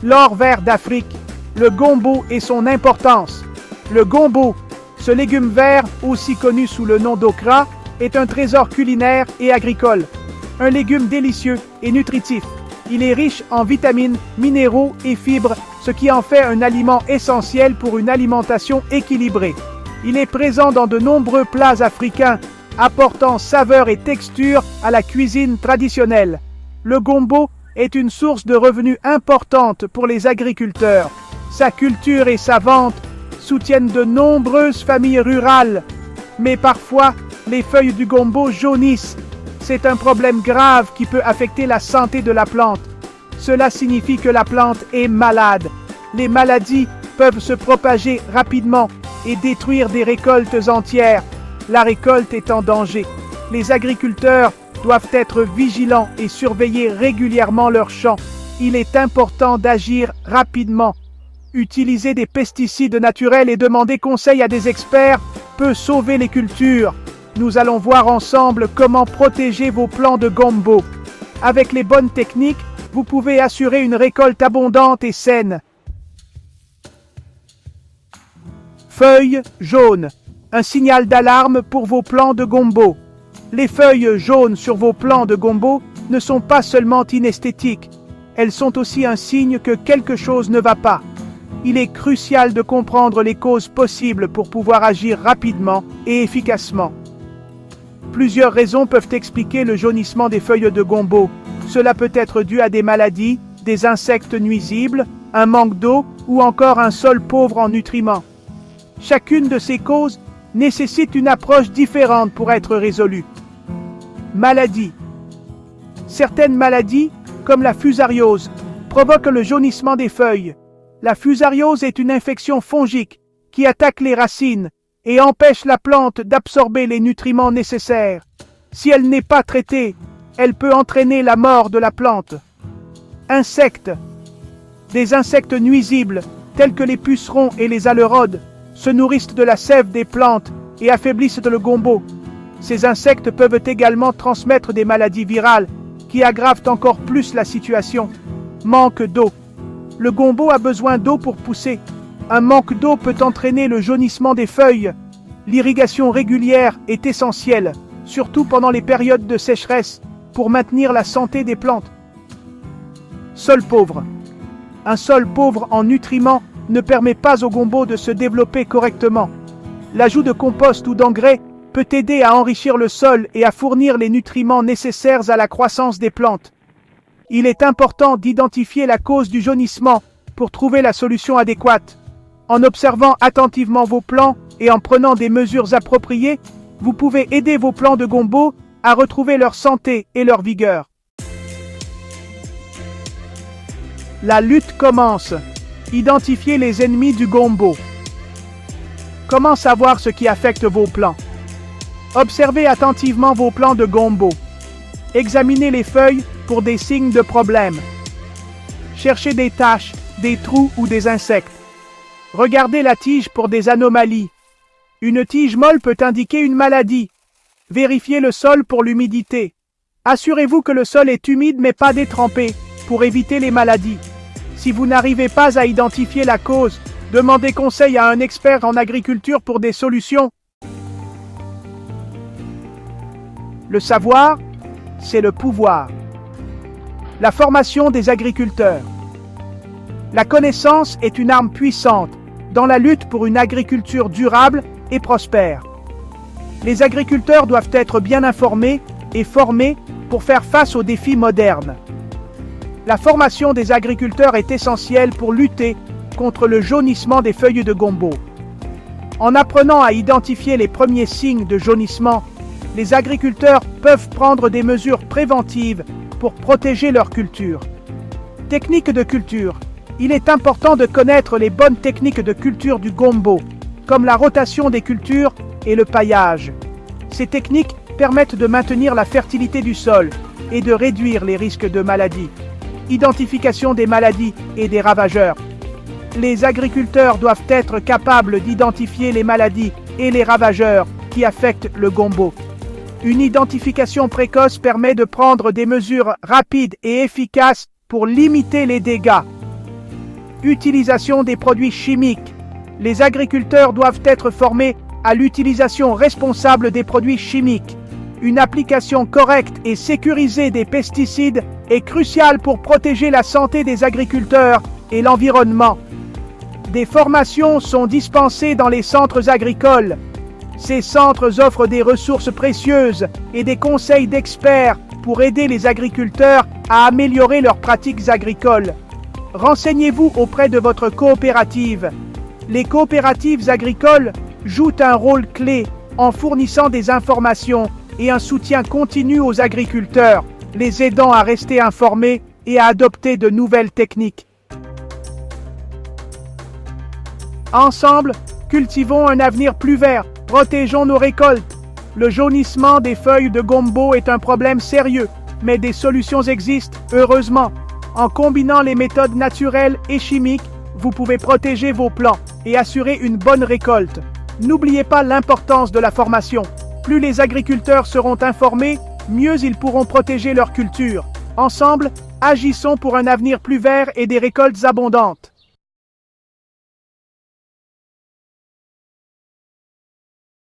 L'or vert d'Afrique, le gombo et son importance. Le gombo, ce légume vert, aussi connu sous le nom d'okra, est un trésor culinaire et agricole. Un légume délicieux et nutritif. Il est riche en vitamines, minéraux et fibres, ce qui en fait un aliment essentiel pour une alimentation équilibrée. Il est présent dans de nombreux plats africains, apportant saveur et texture à la cuisine traditionnelle. Le gombo est une source de revenus importante pour les agriculteurs. Sa culture et sa vente soutiennent de nombreuses familles rurales. Mais parfois, les feuilles du gombo jaunissent. C'est un problème grave qui peut affecter la santé de la plante. Cela signifie que la plante est malade. Les maladies peuvent se propager rapidement et détruire des récoltes entières. La récolte est en danger. Les agriculteurs doivent être vigilants et surveiller régulièrement leurs champs. Il est important d'agir rapidement. Utiliser des pesticides naturels et demander conseil à des experts peut sauver les cultures. Nous allons voir ensemble comment protéger vos plants de gombo. Avec les bonnes techniques, vous pouvez assurer une récolte abondante et saine. Feuilles jaunes, un signal d'alarme pour vos plants de gombo. Les feuilles jaunes sur vos plants de gombo ne sont pas seulement inesthétiques, elles sont aussi un signe que quelque chose ne va pas. Il est crucial de comprendre les causes possibles pour pouvoir agir rapidement et efficacement. Plusieurs raisons peuvent expliquer le jaunissement des feuilles de gombo. Cela peut être dû à des maladies, des insectes nuisibles, un manque d'eau ou encore un sol pauvre en nutriments. Chacune de ces causes nécessite une approche différente pour être résolue. Maladies. Certaines maladies, comme la fusariose, provoquent le jaunissement des feuilles. La fusariose est une infection fongique qui attaque les racines et empêche la plante d'absorber les nutriments nécessaires. Si elle n'est pas traitée, elle peut entraîner la mort de la plante. Insectes. Des insectes nuisibles, tels que les pucerons et les alérodes, se nourrissent de la sève des plantes et affaiblissent le gombo. Ces insectes peuvent également transmettre des maladies virales qui aggravent encore plus la situation. Manque d'eau. Le gombo a besoin d'eau pour pousser. Un manque d'eau peut entraîner le jaunissement des feuilles. L'irrigation régulière est essentielle, surtout pendant les périodes de sécheresse, pour maintenir la santé des plantes. Sol pauvre. Un sol pauvre en nutriments ne permet pas au gombo de se développer correctement. L'ajout de compost ou d'engrais peut aider à enrichir le sol et à fournir les nutriments nécessaires à la croissance des plantes. Il est important d'identifier la cause du jaunissement pour trouver la solution adéquate. En observant attentivement vos plants et en prenant des mesures appropriées, vous pouvez aider vos plants de gombo à retrouver leur santé et leur vigueur. La lutte commence. Identifiez les ennemis du gombo. Comment savoir ce qui affecte vos plants? Observez attentivement vos plants de gombo. Examinez les feuilles pour des signes de problème. Cherchez des taches, des trous ou des insectes. Regardez la tige pour des anomalies. Une tige molle peut indiquer une maladie. Vérifiez le sol pour l'humidité. Assurez-vous que le sol est humide mais pas détrempé pour éviter les maladies. Si vous n'arrivez pas à identifier la cause, demandez conseil à un expert en agriculture pour des solutions. Le savoir, c'est le pouvoir. La formation des agriculteurs. La connaissance est une arme puissante dans la lutte pour une agriculture durable et prospère. Les agriculteurs doivent être bien informés et formés pour faire face aux défis modernes. La formation des agriculteurs est essentielle pour lutter contre le jaunissement des feuilles de gombo. En apprenant à identifier les premiers signes de jaunissement, les agriculteurs peuvent prendre des mesures préventives pour protéger leur culture. Techniques de culture. Il est important de connaître les bonnes techniques de culture du gombo, comme la rotation des cultures et le paillage. Ces techniques permettent de maintenir la fertilité du sol et de réduire les risques de maladies. Identification des maladies et des ravageurs. Les agriculteurs doivent être capables d'identifier les maladies et les ravageurs qui affectent le gombo. Une identification précoce permet de prendre des mesures rapides et efficaces pour limiter les dégâts. Utilisation des produits chimiques. Les agriculteurs doivent être formés à l'utilisation responsable des produits chimiques. Une application correcte et sécurisée des pesticides est cruciale pour protéger la santé des agriculteurs et l'environnement. Des formations sont dispensées dans les centres agricoles. Ces centres offrent des ressources précieuses et des conseils d'experts pour aider les agriculteurs à améliorer leurs pratiques agricoles. Renseignez-vous auprès de votre coopérative. Les coopératives agricoles jouent un rôle clé en fournissant des informations et un soutien continu aux agriculteurs, les aidant à rester informés et à adopter de nouvelles techniques. Ensemble, cultivons un avenir plus vert, protégeons nos récoltes. Le jaunissement des feuilles de gombo est un problème sérieux, mais des solutions existent, heureusement. En combinant les méthodes naturelles et chimiques, vous pouvez protéger vos plants et assurer une bonne récolte. N'oubliez pas l'importance de la formation. Plus les agriculteurs seront informés, mieux ils pourront protéger leur culture. Ensemble, agissons pour un avenir plus vert et des récoltes abondantes.